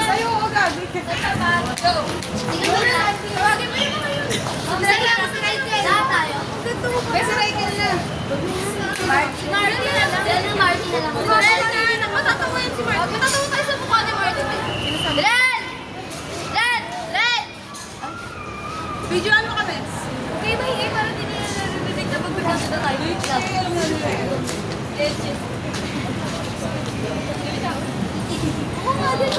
Sa'yo, o gabi. Go. Tawagin mo yung mga yun. Lahat tayo. Kasi Rachel na. Martin na lang. Martin na lang. Matatawa yun si Martin. Matatawa tayo sa mukha ni Martin. Len! Len! Len! Videoan mo kami. Okay ba yung para din nila narinig na magbigyan na tayo? Legit. Oo nga din.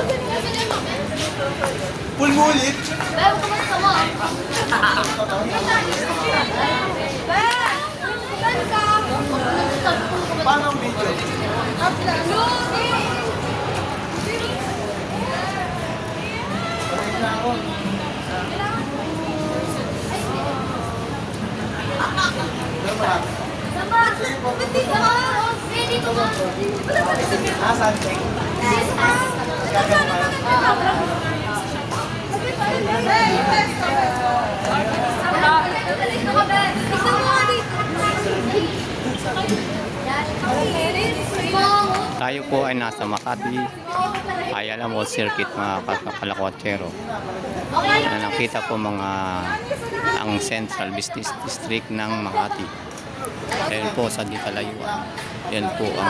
Full mo ulit. Bayo ko masama. Paano ang video? Asan? Tayo po ay nasa Makati Ayala Mall Circuit, mga kalakwatsyero. Na nakita po ang Central Business District ng Makati. Dahil po sa di kalayuan, yan po ang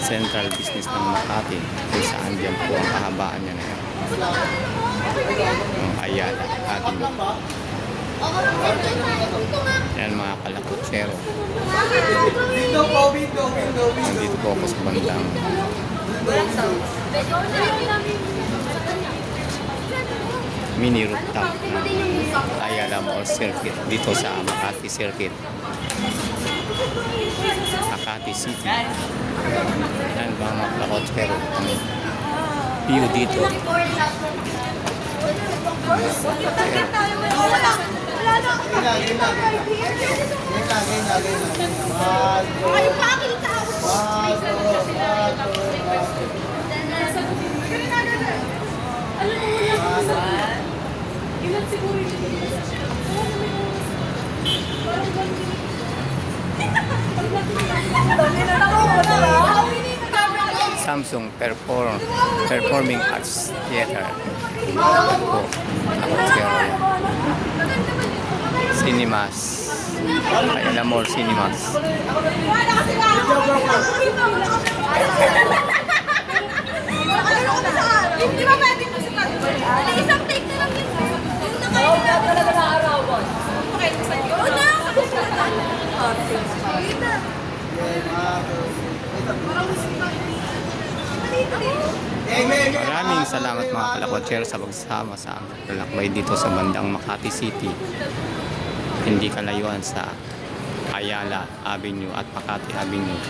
Central Business ng Makati, kung saan dyan po ang kahabaan niya na yan. Ang Ayala Avenue. Yan mga kalakwatsyero. Nandito po ako sa bandang mini rooftop ng Ayala Mall Circuit dito sa Makati Circuit, Makati City. Yan mga kalakwatsyero, ang view dito. Samsung Performing Arts Theater. Po, kalakwatsyero. Cinemas. Ayala Mall Cinemas. Hindi ba pwede mo sa isang take na lang yun. Talaga na arawan. Okay, sa'yo. Oo na! Maraming salamat mga kalakwatsyero sa pagsama sa lalakbay dito sa bandang Makati City. Hindi kalayuan sa Ayala Avenue at Makati Avenue.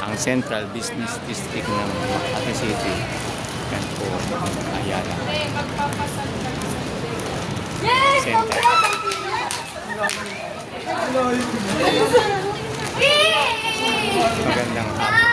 Ang Central Business District ng Makati City. Yan po Ayala. Center. Magandang hapon.